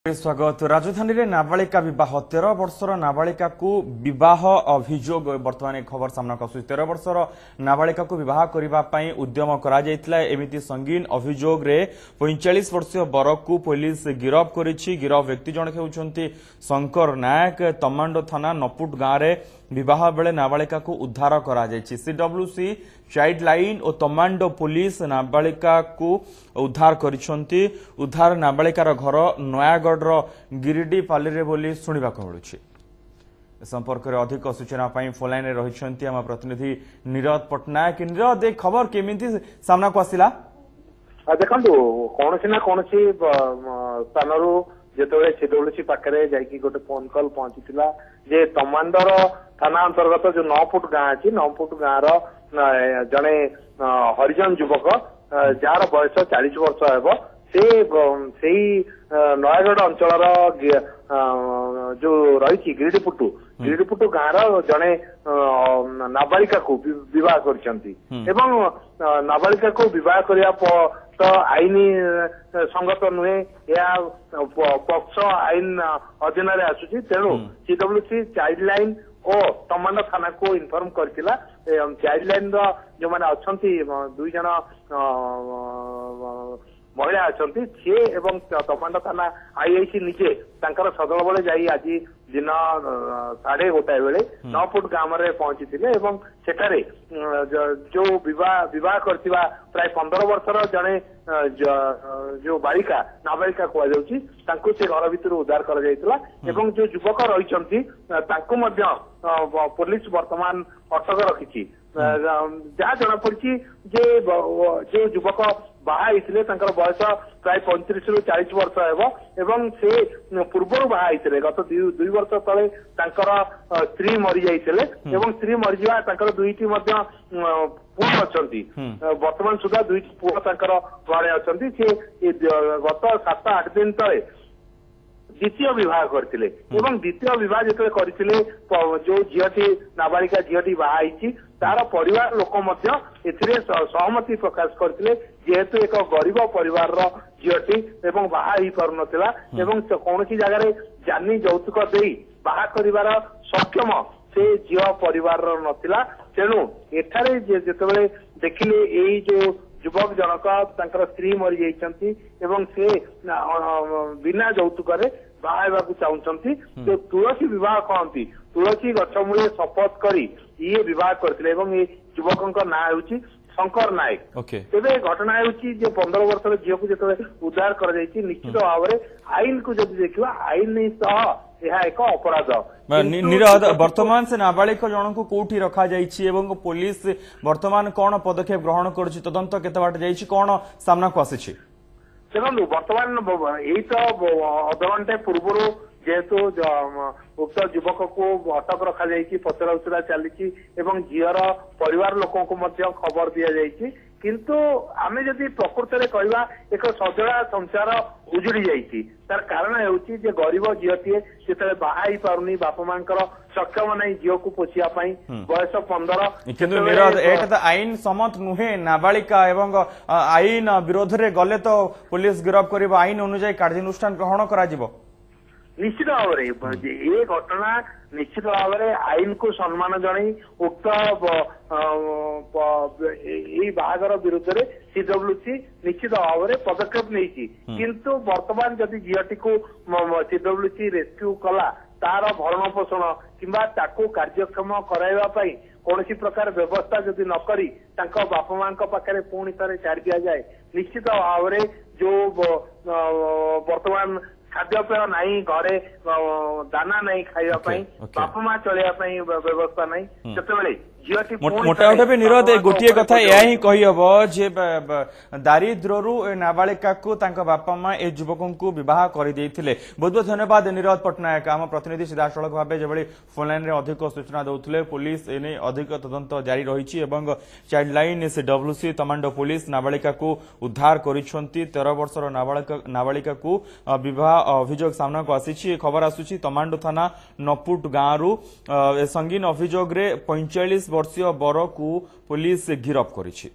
स्वागत। राजधानी रे नाबालिका विवाह 13 वर्षर नाबालिका को विवाह अभियोग वर्तमान खबर सामना आसुଛି। 13 वर्षर नाबालिका को विवाह करने उद्यम करा जायतिला। एमिति संगीन अभियोग रे 45 वर्षीय बर को पुलिस गिरफ करिछि। गिरफ व्यक्ति जण हेउछन्ति शंकर नायक। तमांडो थाना नपुट गाँव रे विवाह बेले नाबालिका को उद्धार करा जायछि। सीडब्ल्यूसी चाइल्ड लाइन और तमांडो पुलिस नाबालिका को उद्धार करिसंती। उद्धार नाबालिकार घर नयागढ़ गिरिडी पाली बोली शुणा मिलूँ। संपर्क में अधिक सूचना फोन लाइन रही आम प्रतिनिधि नीरद पट्टनायक। नीरद, एक खबर केमिति सामना को आसिला? देखो कौन ना कौन स्थान जो सीडब्ल्यूसी पाखे जाकि गोटे फोन कल पहुंची जे तमांडर थाना अंतर्गत जो 9 फुट गाँ अच्छी 9 फुट गाँव जड़े हरिजन युवक जार बयस 40 वर्ष हे से नयागढ़ अंचल जो रही गिरिडीपुटू गाँव जड़े नाबालिका को विवाह कर नाबालिका को विवाह करने तो आईन संगत नुहे या पक्ष आईन अधीन आसूची। तेणु सीडब्ल्यूसी चाइल्ड लाइन और तमांडो थाना को इनफॉर्म करथिला। चाइल्ड लाइन जो माने अछंती 2 जन महिला अछंती से एवं तमांडो थाना आईआईसी निजे तांकर सदल बळे जाई आज दिन 1:30 बेले 9 फुट गाँव में पहुंची एवं सेठारे जो विवाह करथिबा प्राय 15 वर्षर जड़े जो बालिका नाबालिका कहुची से घर भितर उद्धार कर एवं जो युवक रही पुलिस वर्तमान अटक रखी। जहाँ जना पड़ी जो युवक बाहा बयस प्राय 35 ରୁ 40 वर्ष एवं से पूर्व बाहा गत 2 वर्ष तले स्त्री मरी जाइए एवं स्त्री मरीजा 2टी पुआ अच्छी। वर्तमान सुधा 2टी पुआ घरे अच्छी। से गत 7-8 दिन तले द्वितीय विवाह करते एवं द्वितीय विवाह जो करते जो झीटी नाबालिका झीटी बाहा तार परिवार लोक सहमति प्रकाश करते जेहेतु एक गरीब परिवार झीटी एवं बाहा ही पार एवं कौन जगह जानी यौतुक दे बाहा कर सक्षम से झील परिवार नथिला। तेणु एठारे जेतेबेले देखिले एई जो युवक जनक स्त्री मरी जाइछंती एवं से बिना यौतुक बाहा चाहती तो तुलसी विवाह कहती तुलसी गछ मूले शपथ करी ये विवाह करते ये युवक ना हूँ शंकर नायक। तेरे घटना हूँ 15 वर्षर झील को जो उद्धार कर निश्चित भाव में आईन को जब देखा आईन यह एक अपराध। नीरद, वर्तमान से नाबालिक जन को कौटी रखा जाइए पुलिस वर्तमान कौन पदक्षेप ग्रहण कर तदंत केते बाट जाइए कौन सामना को आसी? देखो वर्तमान यही तो अधघंटे पूर्व जेहेतु उक्त युवक को अटक रखा जाइए पचरा उचरा चली झीर परिवार लोक खबर दि जाइए किंतु आमे जदि प्रकृत में कहवा एक सजड़ा संसार उजुड़ी जाइए तार कारण होची जे गरीब झीटीए जिते बाहा पारुनी बापा मां सक्षम नहीं झील को पोषिया बयस 15 आईन सम्मत नुहे नाबालिका एवं आईन विरोध रे गले तो पुलिस गिरफ कर आईन अनुजाई कार्यानुष्ठान ग्रहण करा निश्चित भाव में ये घटना निश्चित भाव में आईन को सम्मान जन उक्त बाहागर विरुद्ध में सीडब्ल्यूसी निश्चित भाव में पदक्षेप नहीं किंतु वर्तमान जदि झीटी को सीडब्ल्यूसी रेस्क्यू कला तार भरण पोषण किंबा ताको कार्यक्षम कराइवाई कौन प्रकार व्यवस्था जदि न करी बापा मां पाखे पुणी थे छाड़ दि जाए निश्चित भाव में जो वर्तमान खाद्यपेय नहीं घरे दाना नहीं खावाई बापा मां चलने व्यवस्था नहीं से मोटा भी नीरद गोटे कथा या ही कहीहब जे दारिद्र्य नाबालिका को बापा मां ए युवक को बह कर बहुत बहुत धन्यवाद नीरद पट्टनायक। आम प्रतिनिधि सीधासख भाव जो फोन लाइन में अधिक सूचना दौले पुलिस एने अधिक तदंत जारी रही चाइल्ड लाइन सीडब्ल्यूसी तमांडो पुलिस नाबालिका को उद्धार कर 13 वर्षर नाबालिका को विवाह अभियोग सामना को आसी। खबर आसूची तमांडो थाना नपुट गाँव संगीन अभियोग 45 वर्षीय बर को पुलिस गिरफ करिछि।